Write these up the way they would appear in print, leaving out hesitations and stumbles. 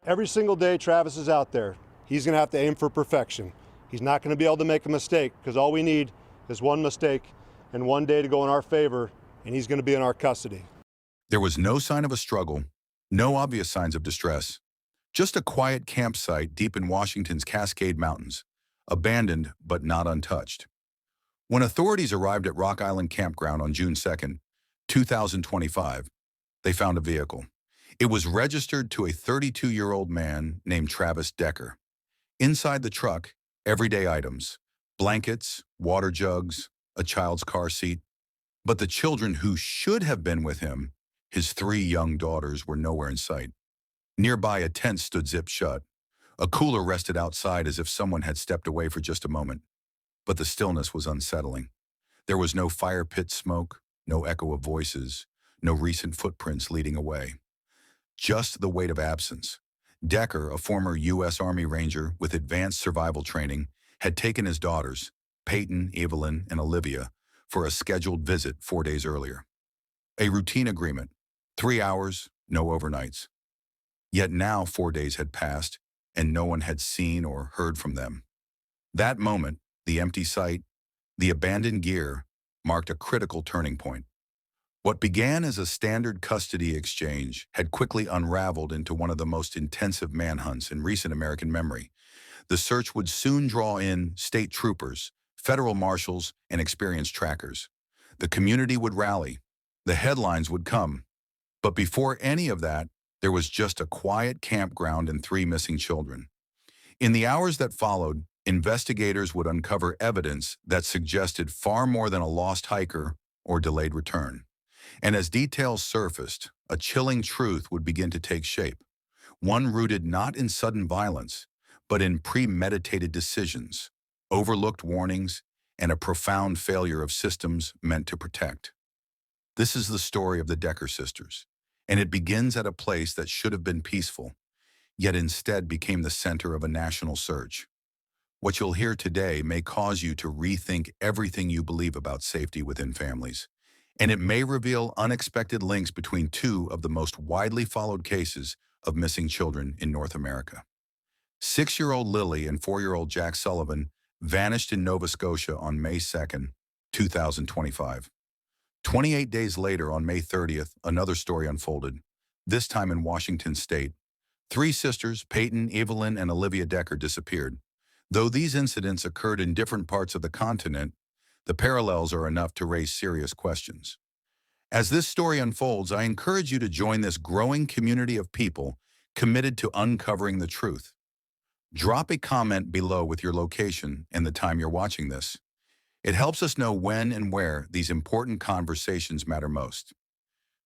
Every single day Travis is out there, he's going to have to aim for perfection. He's not going to be able to make a mistake because all we need is one mistake and one day to go in our favor, and he's going to be in our custody. There was no sign of a struggle, no obvious signs of distress. Just a quiet campsite deep in Washington's Cascade Mountains, abandoned but not untouched. When authorities arrived at Rock Island Campground on June 2nd, 2025, they found a vehicle. It was registered to a 32-year-old man named Travis Decker. Inside the truck, everyday items, blankets, water jugs, a child's car seat. But the children who should have been with him, his 3 young daughters, were nowhere in sight. Nearby, a tent stood zipped shut. A cooler rested outside as if someone had stepped away for just a moment. But the stillness was unsettling. There was no fire pit smoke, no echo of voices, no recent footprints leading away. Just the weight of absence. Decker, a former U.S. Army Ranger with advanced survival training, had taken his daughters, Paityn, Evelyn, and Olivia, for a scheduled visit 4 days earlier. A routine agreement, 3 hours, no overnights. Yet now 4 days had passed, and no one had seen or heard from them. That moment, the empty site, the abandoned gear, marked a critical turning point. What began as a standard custody exchange had quickly unraveled into one of the most intensive manhunts in recent American memory. The search would soon draw in state troopers, federal marshals, and experienced trackers. The community would rally. The headlines would come. But before any of that, there was just a quiet campground and 3 missing children. In the hours that followed, investigators would uncover evidence that suggested far more than a lost hiker or delayed return. And as details surfaced, a chilling truth would begin to take shape, one rooted not in sudden violence, but in premeditated decisions, overlooked warnings, and a profound failure of systems meant to protect. This is the story of the Decker sisters, and it begins at a place that should have been peaceful, yet instead became the center of a national search. What you'll hear today may cause you to rethink everything you believe about safety within families, and it may reveal unexpected links between 2 of the most widely followed cases of missing children in North America. 6-year-old Lilly and 4-year-old Jack Sullivan vanished in Nova Scotia on May 2nd, 2025. 28 days later, on May 30th, another story unfolded, this time in Washington state. 3 sisters, Paityn, Evelyn, and Olivia Decker, disappeared. Though these incidents occurred in different parts of the continent, the parallels are enough to raise serious questions. As this story unfolds, I encourage you to join this growing community of people committed to uncovering the truth. Drop a comment below with your location and the time you're watching this. It helps us know when and where these important conversations matter most.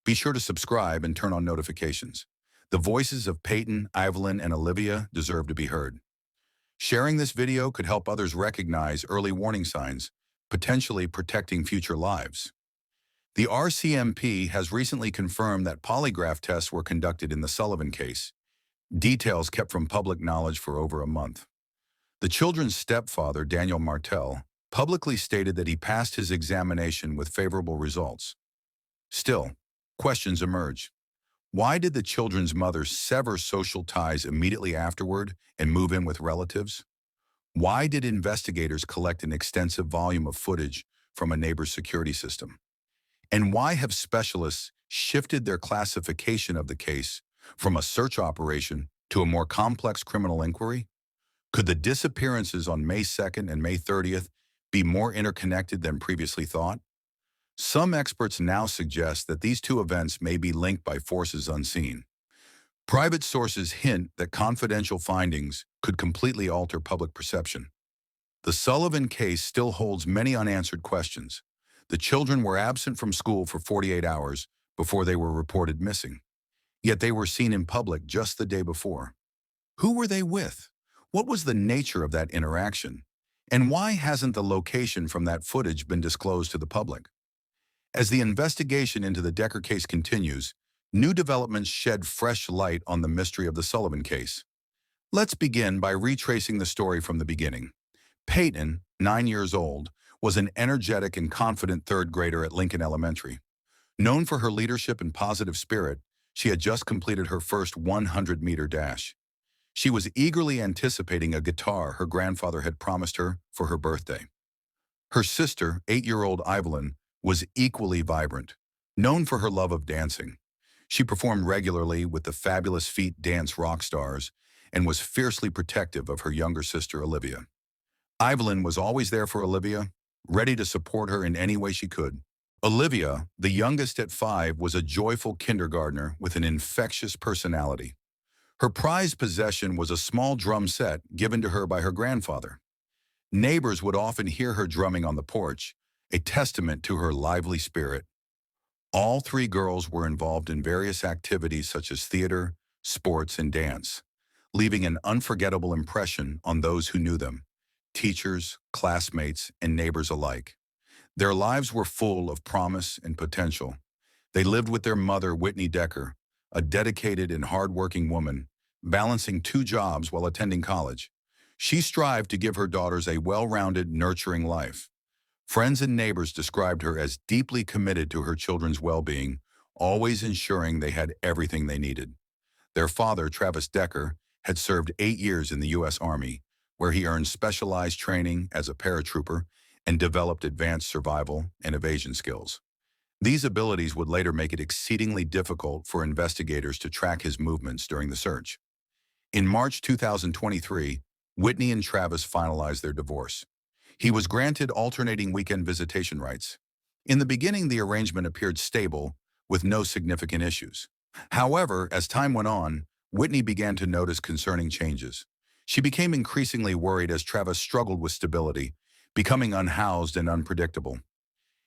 Be sure to subscribe and turn on notifications. The voices of Paityn, Evelyn, and Olivia deserve to be heard. Sharing this video could help others recognize early warning signs, potentially protecting future lives. The RCMP has recently confirmed that polygraph tests were conducted in the Sullivan case, details kept from public knowledge for over a month. The children's stepfather, Daniel Martell, publicly stated that he passed his examination with favorable results. Still, questions emerge. Why did the children's mother sever social ties immediately afterward and move in with relatives? Why did investigators collect an extensive volume of footage from a neighbor's security system? And why have specialists shifted their classification of the case from a search operation to a more complex criminal inquiry? Could the disappearances on May 2nd and May 30th be more interconnected than previously thought? Some experts now suggest that these 2 events may be linked by forces unseen. Private sources hint that confidential findings could completely alter public perception. The Sullivan case still holds many unanswered questions. The children were absent from school for 48 hours before they were reported missing. Yet they were seen in public just the day before. Who were they with? What was the nature of that interaction? And why hasn't the location from that footage been disclosed to the public? As the investigation into the Decker case continues, new developments shed fresh light on the mystery of the Sullivan case. Let's begin by retracing the story from the beginning. Paityn, 9 years old, was an energetic and confident 3rd grader at Lincoln Elementary. Known for her leadership and positive spirit, she had just completed her first 100-meter dash. She was eagerly anticipating a guitar her grandfather had promised her for her birthday. Her sister, 8-year-old Evelyn, was equally vibrant, known for her love of dancing. She performed regularly with the Fabulous Feet dance rock stars and was fiercely protective of her younger sister, Olivia. Evelyn was always there for Olivia, ready to support her in any way she could. Olivia, the youngest at 5, was a joyful kindergartner with an infectious personality. Her prized possession was a small drum set given to her by her grandfather. Neighbors would often hear her drumming on the porch, a testament to her lively spirit. All 3 girls were involved in various activities such as theater, sports, and dance, leaving an unforgettable impression on those who knew them, teachers, classmates, and neighbors alike. Their lives were full of promise and potential. They lived with their mother, Whitney Decker, a dedicated and hardworking woman, balancing 2 jobs while attending college. She strived to give her daughters a well-rounded, nurturing life. Friends and neighbors described her as deeply committed to her children's well-being, always ensuring they had everything they needed. Their father, Travis Decker, had served 8 years in the U.S. Army, where he earned specialized training as a paratrooper and developed advanced survival and evasion skills. These abilities would later make it exceedingly difficult for investigators to track his movements during the search. In March 2023, Whitney and Travis finalized their divorce. He was granted alternating weekend visitation rights. In the beginning, the arrangement appeared stable, with no significant issues. However, as time went on, Whitney began to notice concerning changes. She became increasingly worried as Travis struggled with stability, becoming unhoused and unpredictable.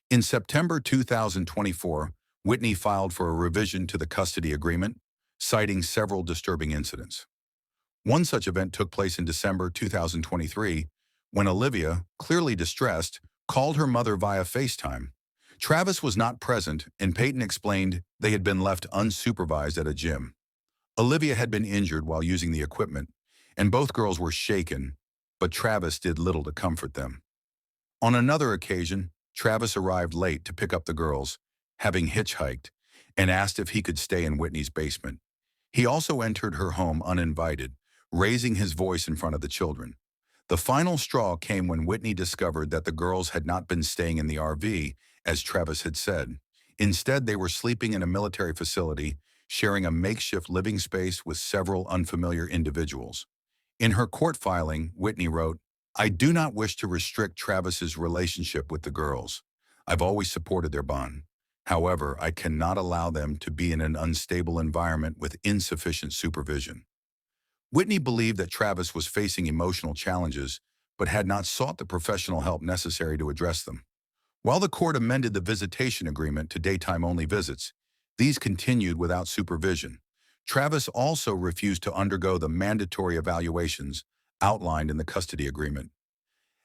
In September 2024, Whitney filed for a revision to the custody agreement, citing several disturbing incidents. One such event took place in December 2023, when Olivia, clearly distressed, called her mother via FaceTime. Travis was not present, and Paityn explained they had been left unsupervised at a gym. Olivia had been injured while using the equipment, and both girls were shaken, but Travis did little to comfort them. On another occasion, Travis arrived late to pick up the girls, having hitchhiked, and asked if he could stay in Whitney's basement. He also entered her home uninvited, raising his voice in front of the children. The final straw came when Whitney discovered that the girls had not been staying in the RV, as Travis had said. Instead, they were sleeping in a military facility, sharing a makeshift living space with several unfamiliar individuals. In her court filing, Whitney wrote, "I do not wish to restrict Travis's relationship with the girls. I've always supported their bond. However, I cannot allow them to be in an unstable environment with insufficient supervision." Whitney believed that Travis was facing emotional challenges, but had not sought the professional help necessary to address them. While the court amended the visitation agreement to daytime-only visits, these continued without supervision. Travis also refused to undergo the mandatory evaluations outlined in the custody agreement.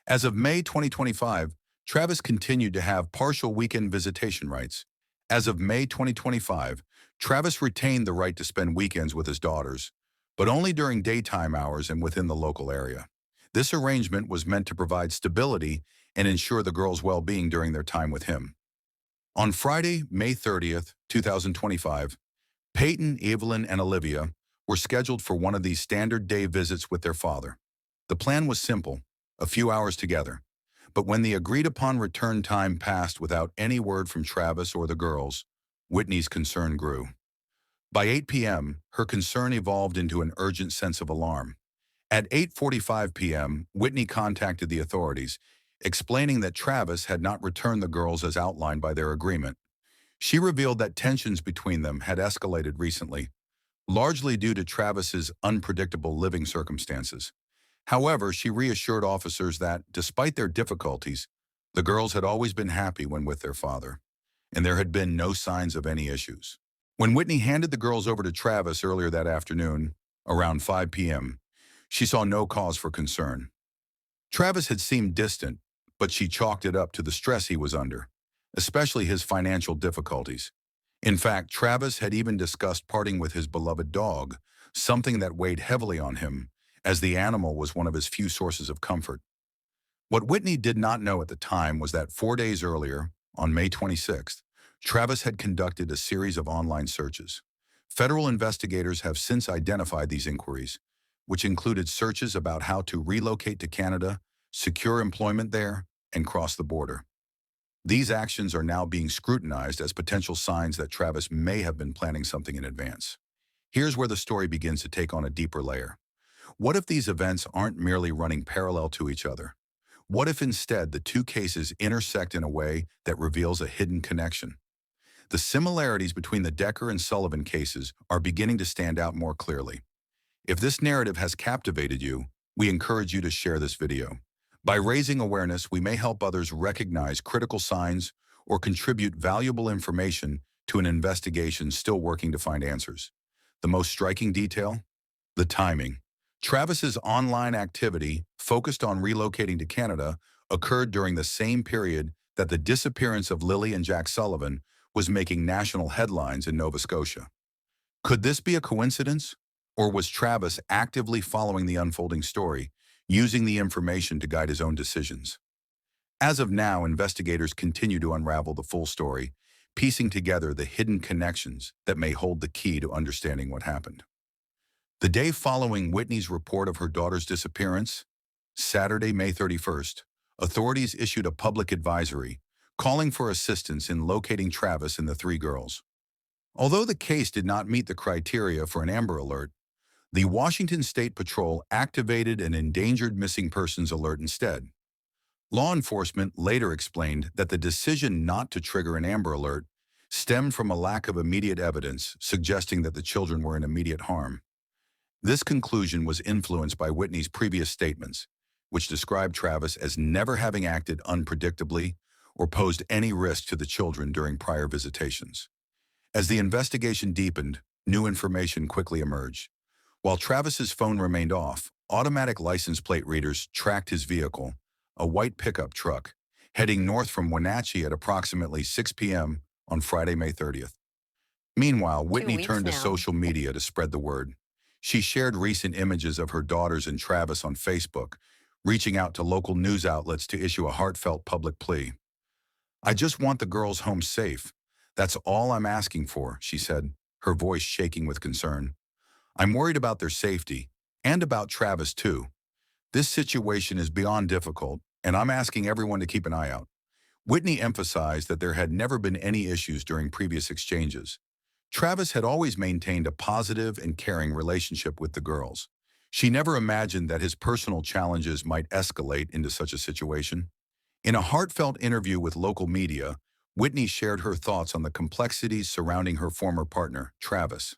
As of May 2025, Travis continued to have partial weekend visitation rights. As of May 2025, Travis retained the right to spend weekends with his daughters, but only during daytime hours and within the local area. This arrangement was meant to provide stability and ensure the girls' well-being during their time with him. On Friday, May 30th, 2025, Paityn, Evelyn, and Olivia were scheduled for one of these standard day visits with their father. The plan was simple, a few hours together. But when the agreed-upon return time passed without any word from Travis or the girls, Whitney's concern grew. By 8 p.m., her concern evolved into an urgent sense of alarm. At 8:45 p.m., Whitney contacted the authorities, explaining that Travis had not returned the girls as outlined by their agreement. She revealed that tensions between them had escalated recently, largely due to Travis's unpredictable living circumstances. However, she reassured officers that, despite their difficulties, the girls had always been happy when with their father, and there had been no signs of any issues. When Whitney handed the girls over to Travis earlier that afternoon, around 5 p.m., she saw no cause for concern. Travis had seemed distant, but she chalked it up to the stress he was under, especially his financial difficulties. In fact, Travis had even discussed parting with his beloved dog, something that weighed heavily on him, as the animal was one of his few sources of comfort. What Whitney did not know at the time was that 4 days earlier, on May 26th, Travis had conducted a series of online searches. Federal investigators have since identified these inquiries, which included searches about how to relocate to Canada, secure employment there, and cross the border. These actions are now being scrutinized as potential signs that Travis may have been planning something in advance. Here's where the story begins to take on a deeper layer. What if these events aren't merely running parallel to each other? What if instead the two cases intersect in a way that reveals a hidden connection? The similarities between the Decker and Sullivan cases are beginning to stand out more clearly. If this narrative has captivated you, we encourage you to share this video. By raising awareness, we may help others recognize critical signs or contribute valuable information to an investigation still working to find answers. The most striking detail? The timing. Travis's online activity, focused on relocating to Canada, occurred during the same period that the disappearance of Lilly and Jack Sullivan was making national headlines in Nova Scotia. Could this be a coincidence? Or was Travis actively following the unfolding story, using the information to guide his own decisions? As of now, investigators continue to unravel the full story, piecing together the hidden connections that may hold the key to understanding what happened. The day following Whitney's report of her daughter's disappearance, Saturday, May 31st, authorities issued a public advisory calling for assistance in locating Travis and the three girls. Although the case did not meet the criteria for an Amber Alert, the Washington State Patrol activated an endangered missing persons alert instead. Law enforcement later explained that the decision not to trigger an Amber Alert stemmed from a lack of immediate evidence suggesting that the children were in immediate harm. This conclusion was influenced by Whitney's previous statements, which described Travis as never having acted unpredictably or posed any risk to the children during prior visitations. As the investigation deepened, new information quickly emerged. While Travis's phone remained off, automatic license plate readers tracked his vehicle, a white pickup truck, heading north from Wenatchee at approximately 6 p.m. on Friday, May 30th. Meanwhile, Whitney turned to social media to spread the word. She shared recent images of her daughters and Travis on Facebook, reaching out to local news outlets to issue a heartfelt public plea. "I just want the girls home safe. That's all I'm asking for," she said, her voice shaking with concern. "I'm worried about their safety, and about Travis too. This situation is beyond difficult, and I'm asking everyone to keep an eye out." Whitney emphasized that there had never been any issues during previous exchanges. Travis had always maintained a positive and caring relationship with the girls. She never imagined that his personal challenges might escalate into such a situation. In a heartfelt interview with local media, Whitney shared her thoughts on the complexities surrounding her former partner, Travis.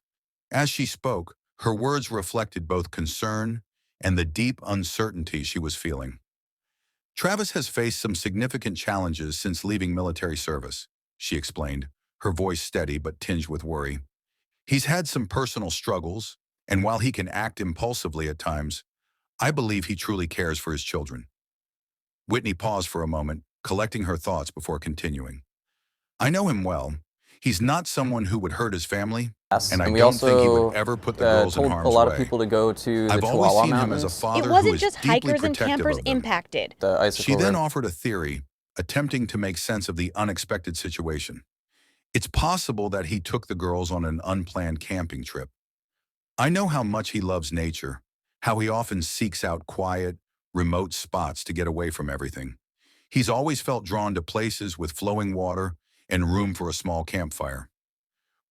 As she spoke, her words reflected both concern and the deep uncertainty she was feeling. "Travis has faced some significant challenges since leaving military service," she explained, her voice steady but tinged with worry. "He's had some personal struggles, and while he can act impulsively at times, I believe he truly cares for his children." Whitney paused for a moment, collecting her thoughts before continuing. "I know him well. He's not someone who would hurt his family, and I don't think he would ever put the girls in harm's way. Told a lot of people to go to the I've always Chihuahua seen him Mountains. as a father It who wasn't is just deeply hikers and protective campers of them." impacted. The icicle She then river. offered a theory, attempting to make sense of the unexpected situation. "It's possible that he took the girls on an unplanned camping trip. I know how much he loves nature, how he often seeks out quiet, remote spots to get away from everything. He's always felt drawn to places with flowing water and room for a small campfire."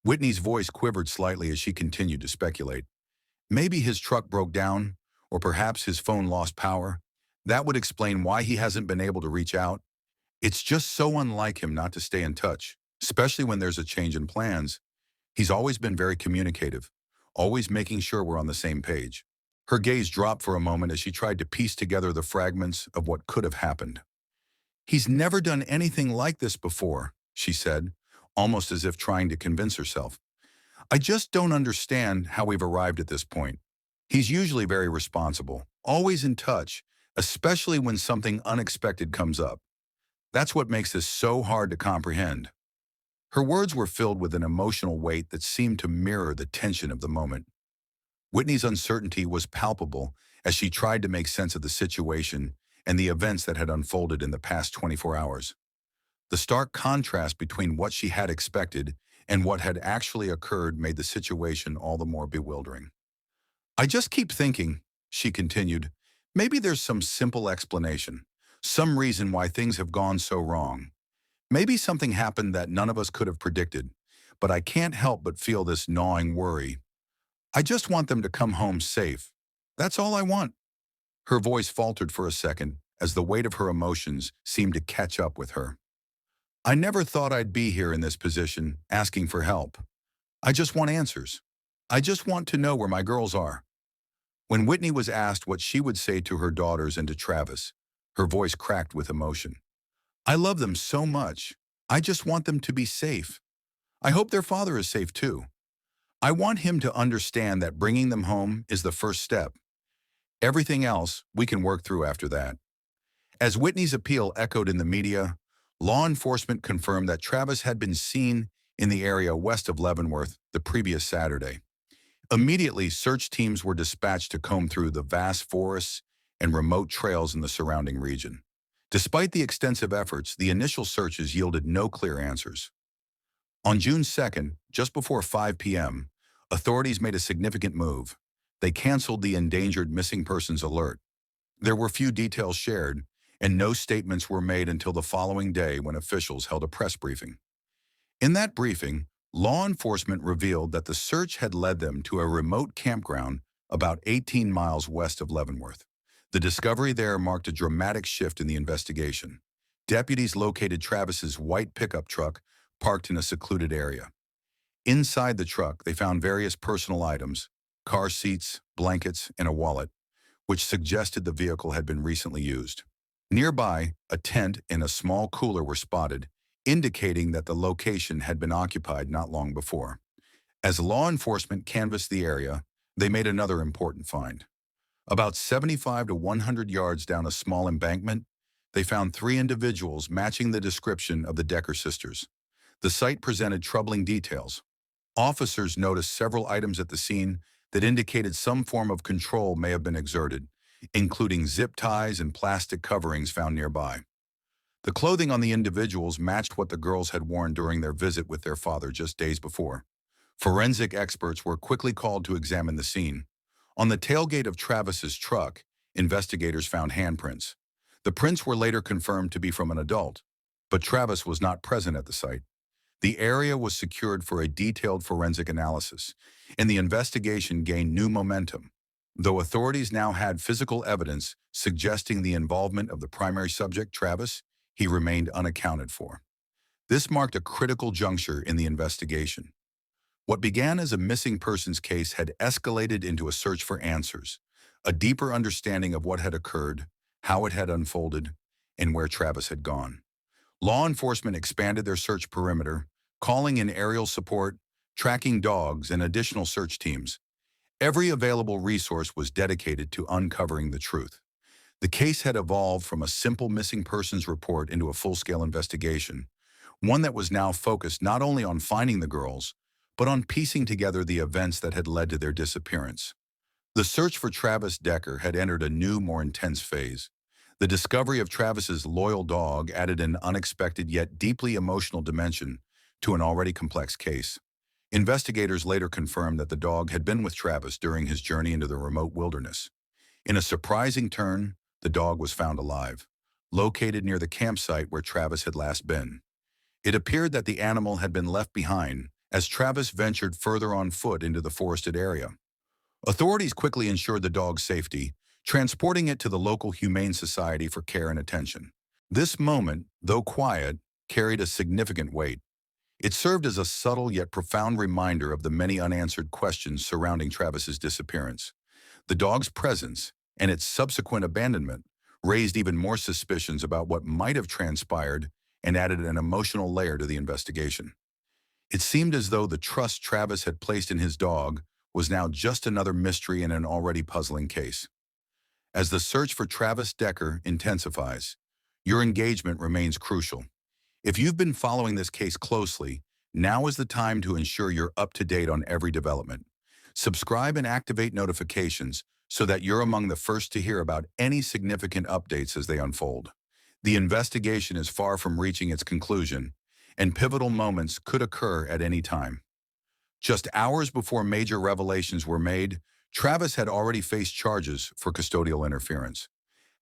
Whitney's voice quivered slightly as she continued to speculate. Maybe his truck broke down, or perhaps his phone lost power. That would explain why he hasn't been able to reach out. It's just so unlike him not to stay in touch, especially when there's a change in plans. He's always been very communicative, always making sure we're on the same page. Her gaze dropped for a moment as she tried to piece together the fragments of what could have happened. "He's never done anything like this before," she said, almost as if trying to convince herself. "I just don't understand how we've arrived at this point. He's usually very responsible, always in touch, especially when something unexpected comes up. That's what makes this so hard to comprehend." Her words were filled with an emotional weight that seemed to mirror the tension of the moment. Whitney's uncertainty was palpable as she tried to make sense of the situation and the events that had unfolded in the past 24 hours. The stark contrast between what she had expected and what had actually occurred made the situation all the more bewildering. "I just keep thinking, she continued. Maybe there's some simple explanation, some reason why things have gone so wrong. Maybe something happened that none of us could have predicted, but I can't help but feel this gnawing worry. I just want them to come home safe. That's all I want. Her voice faltered for a second as the weight of her emotions seemed to catch up with her. I never thought I'd be here in this position, asking for help. I just want answers. I just want to know where my girls are. When Whitney was asked what she would say to her daughters and to Travis, her voice cracked with emotion. I love them so much. I just want them to be safe. I hope their father is safe too. I want him to understand that bringing them home is the first step. Everything else we can work through after that. As Whitney's appeal echoed in the media, law enforcement confirmed that Travis had been seen in the area west of Leavenworth the previous Saturday. Immediately, search teams were dispatched to comb through the vast forests and remote trails in the surrounding region. Despite the extensive efforts, the initial searches yielded no clear answers. On June 2nd, just before 5 p.m., authorities made a significant move. They canceled the endangered missing persons alert. There were few details shared, and no statements were made until the following day when officials held a press briefing. In that briefing, law enforcement revealed that the search had led them to a remote campground about 18 miles west of Leavenworth. The discovery there marked a dramatic shift in the investigation. Deputies located Travis's white pickup truck parked in a secluded area. Inside the truck, they found various personal items, car seats, blankets, and a wallet, which suggested the vehicle had been recently used. Nearby, a tent and a small cooler were spotted, indicating that the location had been occupied not long before. As law enforcement canvassed the area, they made another important find. About 75 to 100 yards down a small embankment, they found 3 individuals matching the description of the Decker sisters. The site presented troubling details. Officers noticed several items at the scene that indicated some form of control may have been exerted, including zip ties and plastic coverings found nearby. The clothing on the individuals matched what the girls had worn during their visit with their father just days before. Forensic experts were quickly called to examine the scene. On the tailgate of Travis's truck, investigators found handprints. The prints were later confirmed to be from an adult, but Travis was not present at the site. The area was secured for a detailed forensic analysis, and the investigation gained new momentum. Though authorities now had physical evidence suggesting the involvement of the primary subject, Travis, he remained unaccounted for. This marked a critical juncture in the investigation. What began as a missing persons case had escalated into a search for answers, a deeper understanding of what had occurred, how it had unfolded, and where Travis had gone. Law enforcement expanded their search perimeter, calling in aerial support, tracking dogs, and additional search teams. Every available resource was dedicated to uncovering the truth. The case had evolved from a simple missing persons report into a full-scale investigation, one that was now focused not only on finding the girls, but on piecing together the events that had led to their disappearance. The search for Travis Decker had entered a new, more intense phase. The discovery of Travis's loyal dog added an unexpected yet deeply emotional dimension to an already complex case. Investigators later confirmed that the dog had been with Travis during his journey into the remote wilderness. In a surprising turn, the dog was found alive, located near the campsite where Travis had last been. It appeared that the animal had been left behind as Travis ventured further on foot into the forested area. Authorities quickly ensured the dog's safety, transporting it to the local Humane Society for care and attention. This moment, though quiet, carried a significant weight. It served as a subtle yet profound reminder of the many unanswered questions surrounding Travis's disappearance. The dog's presence and its subsequent abandonment raised even more suspicions about what might have transpired and added an emotional layer to the investigation. It seemed as though the trust Travis had placed in his dog was now just another mystery in an already puzzling case. As the search for Travis Decker intensifies, your engagement remains crucial. If you've been following this case closely, now is the time to ensure you're up to date on every development. Subscribe and activate notifications so that you're among the first to hear about any significant updates as they unfold. The investigation is far from reaching its conclusion, and pivotal moments could occur at any time. Just hours before major revelations were made, Travis had already faced charges for custodial interference.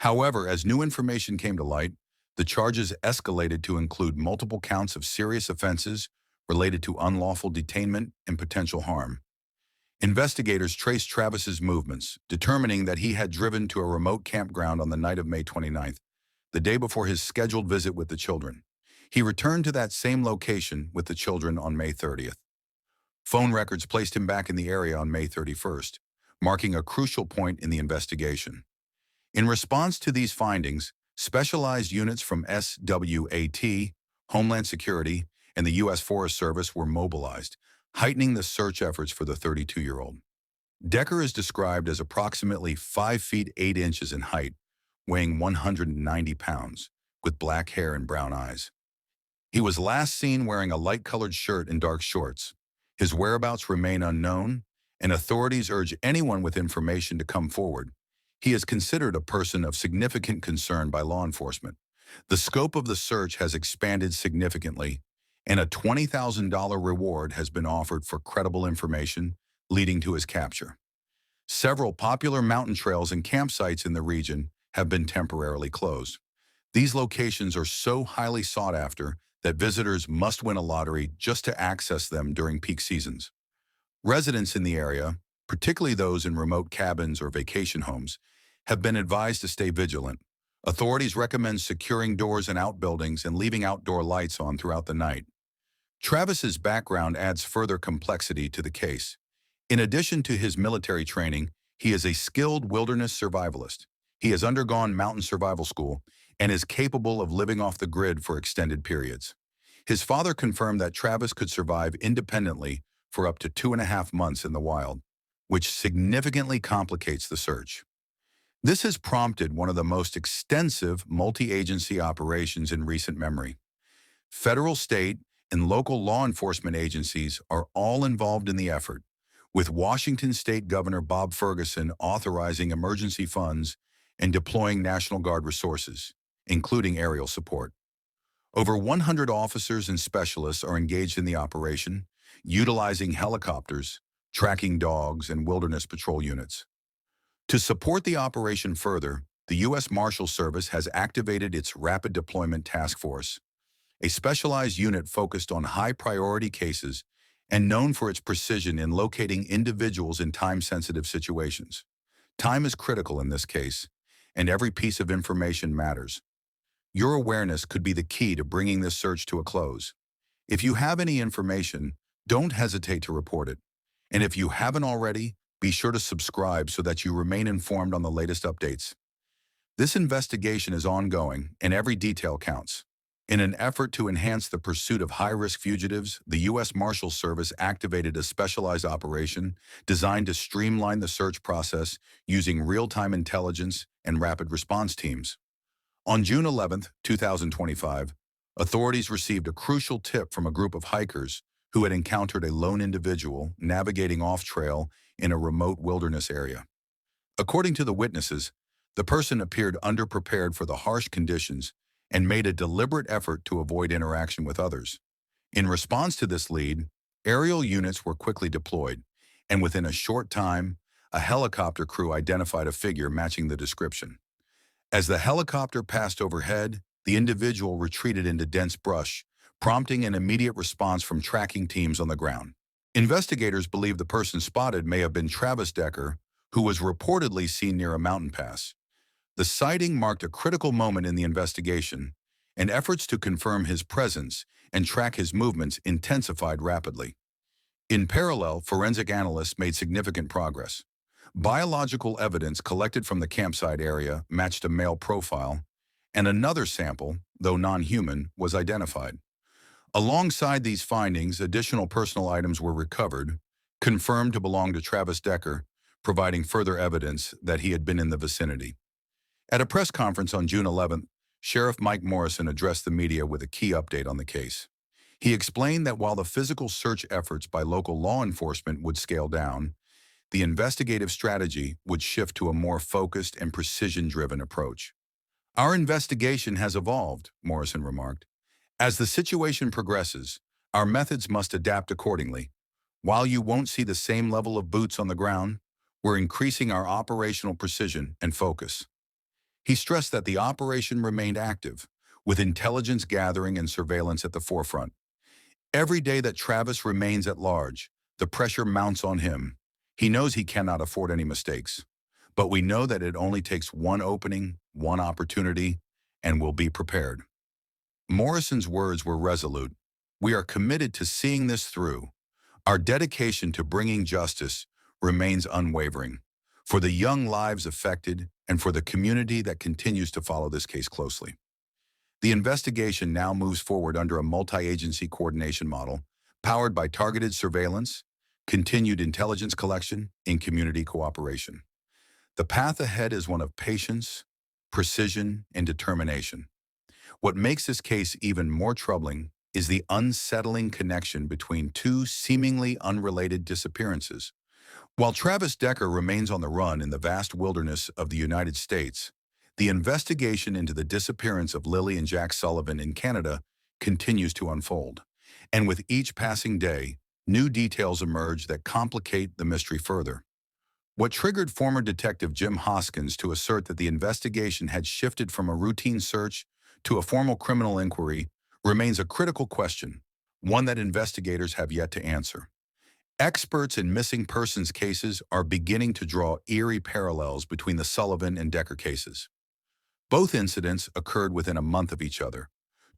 However, as new information came to light, the charges escalated to include multiple counts of serious offenses related to unlawful detainment and potential harm. Investigators traced Travis's movements, determining that he had driven to a remote campground on the night of May 29th, the day before his scheduled visit with the children. He returned to that same location with the children on May 30th. Phone records placed him back in the area on May 31st, marking a crucial point in the investigation. In response to these findings, specialized units from SWAT, Homeland Security, and the U.S. Forest Service were mobilized, heightening the search efforts for the 32-year-old. Decker is described as approximately 5 feet 8 inches in height, weighing 190 pounds, with black hair and brown eyes. He was last seen wearing a light-colored shirt and dark shorts. His whereabouts remain unknown, and authorities urge anyone with information to come forward. He is considered a person of significant concern by law enforcement. The scope of the search has expanded significantly, and a $20,000 reward has been offered for credible information, leading to his capture. Several popular mountain trails and campsites in the region have been temporarily closed. These locations are so highly sought after that visitors must win a lottery just to access them during peak seasons. Residents in the area, particularly those in remote cabins or vacation homes, have been advised to stay vigilant. Authorities recommend securing doors and outbuildings and leaving outdoor lights on throughout the night. Travis's background adds further complexity to the case. In addition to his military training, he is a skilled wilderness survivalist. He has undergone mountain survival school and is capable of living off the grid for extended periods. His father confirmed that Travis could survive independently for up to 2.5 months in the wild, which significantly complicates the search. This has prompted one of the most extensive multi-agency operations in recent memory. Federal, state, and local law enforcement agencies are all involved in the effort, with Washington State Governor Bob Ferguson authorizing emergency funds and deploying National Guard resources, including aerial support. Over 100 officers and specialists are engaged in the operation, utilizing helicopters, tracking dogs, and wilderness patrol units. To support the operation further, the U.S. Marshal Service has activated its Rapid Deployment Task Force, a specialized unit focused on high-priority cases and known for its precision in locating individuals in time-sensitive situations. Time is critical in this case, and every piece of information matters. Your awareness could be the key to bringing this search to a close. If you have any information, don't hesitate to report it. And if you haven't already, be sure to subscribe so that you remain informed on the latest updates. This investigation is ongoing, and every detail counts. In an effort to enhance the pursuit of high-risk fugitives, the U.S. Marshals Service activated a specialized operation designed to streamline the search process using real-time intelligence and rapid response teams. On June 11, 2025, authorities received a crucial tip from a group of hikers who had encountered a lone individual navigating off-trail in a remote wilderness area. According to the witnesses, the person appeared underprepared for the harsh conditions and made a deliberate effort to avoid interaction with others. In response to this lead, aerial units were quickly deployed, and within a short time, a helicopter crew identified a figure matching the description. As the helicopter passed overhead, the individual retreated into dense brush, prompting an immediate response from tracking teams on the ground. Investigators believe the person spotted may have been Travis Decker, who was reportedly seen near a mountain pass. The sighting marked a critical moment in the investigation, and efforts to confirm his presence and track his movements intensified rapidly. In parallel, forensic analysts made significant progress. Biological evidence collected from the campsite area matched a male profile, and another sample, though non-human, was identified. Alongside these findings, additional personal items were recovered, confirmed to belong to Travis Decker, providing further evidence that he had been in the vicinity. At a press conference on June 11th, Sheriff Mike Morrison addressed the media with a key update on the case. He explained that while the physical search efforts by local law enforcement would scale down, the investigative strategy would shift to a more focused and precision-driven approach. "Our investigation has evolved," Morrison remarked. "As the situation progresses, our methods must adapt accordingly. While you won't see the same level of boots on the ground, we're increasing our operational precision and focus. He stressed that the operation remained active, with intelligence gathering and surveillance at the forefront. Every day that Travis remains at large, the pressure mounts on him. He knows he cannot afford any mistakes. But we know that it only takes one opening, one opportunity, and we'll be prepared. Morrison's words were resolute. We are committed to seeing this through. Our dedication to bringing justice remains unwavering for the young lives affected and for the community that continues to follow this case closely. The investigation now moves forward under a multi-agency coordination model powered by targeted surveillance, continued intelligence collection, and community cooperation. The path ahead is one of patience, precision, and determination. What makes this case even more troubling is the unsettling connection between two seemingly unrelated disappearances. While Travis Decker remains on the run in the vast wilderness of the United States, the investigation into the disappearance of Lilly and Jack Sullivan in Canada continues to unfold. And with each passing day, new details emerge that complicate the mystery further. What triggered former Detective Jim Hoskins to assert that the investigation had shifted from a routine search to a formal criminal inquiry remains a critical question, one that investigators have yet to answer. Experts in missing persons cases are beginning to draw eerie parallels between the Sullivan and Decker cases. Both incidents occurred within a month of each other,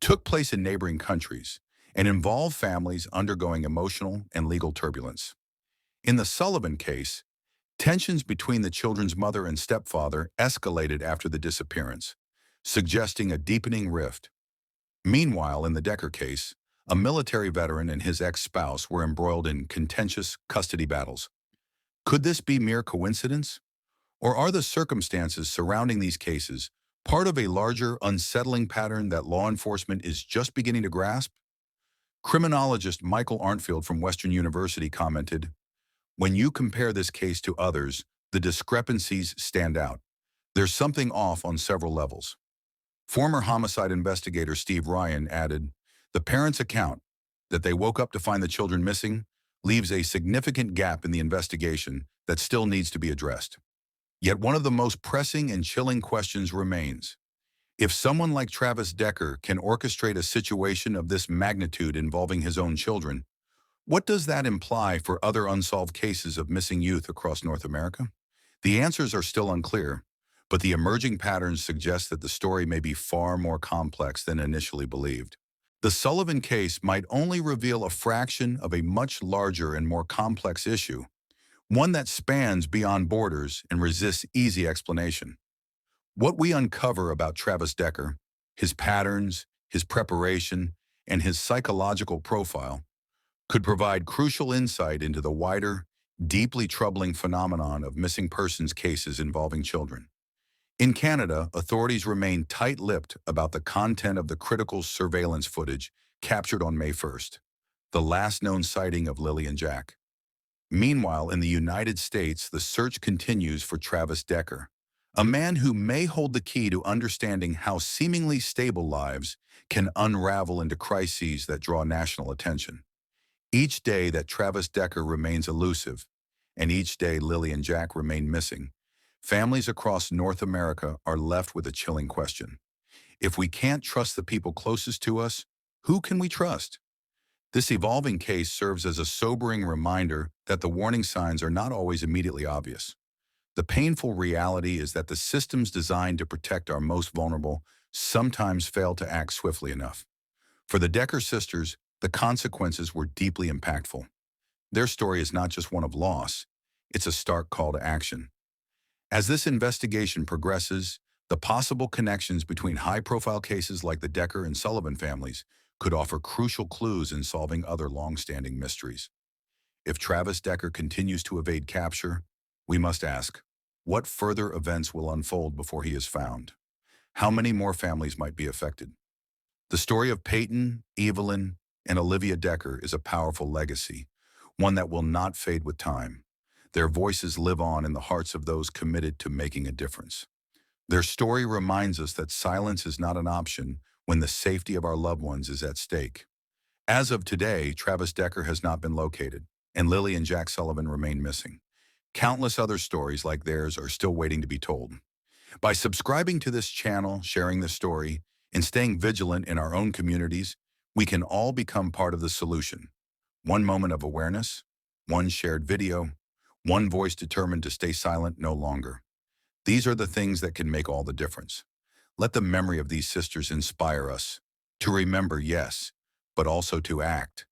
took place in neighboring countries, and involved families undergoing emotional and legal turbulence. In the Sullivan case, tensions between the children's mother and stepfather escalated after the disappearance, suggesting a deepening rift. Meanwhile, in the Decker case, a military veteran and his ex-spouse were embroiled in contentious custody battles. Could this be mere coincidence? Or are the circumstances surrounding these cases part of a larger, unsettling pattern that law enforcement is just beginning to grasp? Criminologist Michael Arntfield from Western University commented, "When you compare this case to others, the discrepancies stand out. There's something off on several levels." Former homicide investigator Steve Ryan added, "The parents' account, that they woke up to find the children missing, leaves a significant gap in the investigation that still needs to be addressed." Yet one of the most pressing and chilling questions remains. If someone like Travis Decker can orchestrate a situation of this magnitude involving his own children, what does that imply for other unsolved cases of missing youth across North America? The answers are still unclear, but the emerging patterns suggest that the story may be far more complex than initially believed. The Sullivan case might only reveal a fraction of a much larger and more complex issue, one that spans beyond borders and resists easy explanation. What we uncover about Travis Decker, his patterns, his preparation, and his psychological profile could provide crucial insight into the wider, deeply troubling phenomenon of missing persons cases involving children. In Canada, authorities remain tight-lipped about the content of the critical surveillance footage captured on May 1st, the last known sighting of Lilly and Jack. Meanwhile, in the United States, the search continues for Travis Decker, a man who may hold the key to understanding how seemingly stable lives can unravel into crises that draw national attention. Each day that Travis Decker remains elusive, and each day Lilly and Jack remain missing, families across North America are left with a chilling question. If we can't trust the people closest to us, who can we trust? This evolving case serves as a sobering reminder that the warning signs are not always immediately obvious. The painful reality is that the systems designed to protect our most vulnerable sometimes fail to act swiftly enough. For the Decker sisters, the consequences were deeply impactful. Their story is not just one of loss, it's a stark call to action. As this investigation progresses, the possible connections between high-profile cases like the Decker and Sullivan families could offer crucial clues in solving other long-standing mysteries. If Travis Decker continues to evade capture, we must ask, what further events will unfold before he is found? How many more families might be affected? The story of Paityn, Evelyn, and Olivia Decker is a powerful legacy, one that will not fade with time. Their voices live on in the hearts of those committed to making a difference. Their story reminds us that silence is not an option when the safety of our loved ones is at stake. As of today, Travis Decker has not been located, and Lilly and Jack Sullivan remain missing. Countless other stories like theirs are still waiting to be told. By subscribing to this channel, sharing this story, and staying vigilant in our own communities, we can all become part of the solution. One moment of awareness, one shared video, one voice determined to stay silent no longer. These are the things that can make all the difference. Let the memory of these sisters inspire us to remember, yes, but also to act.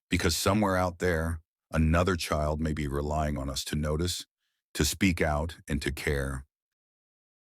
Because somewhere out there, another child may be relying on us to notice, to speak out, and to care.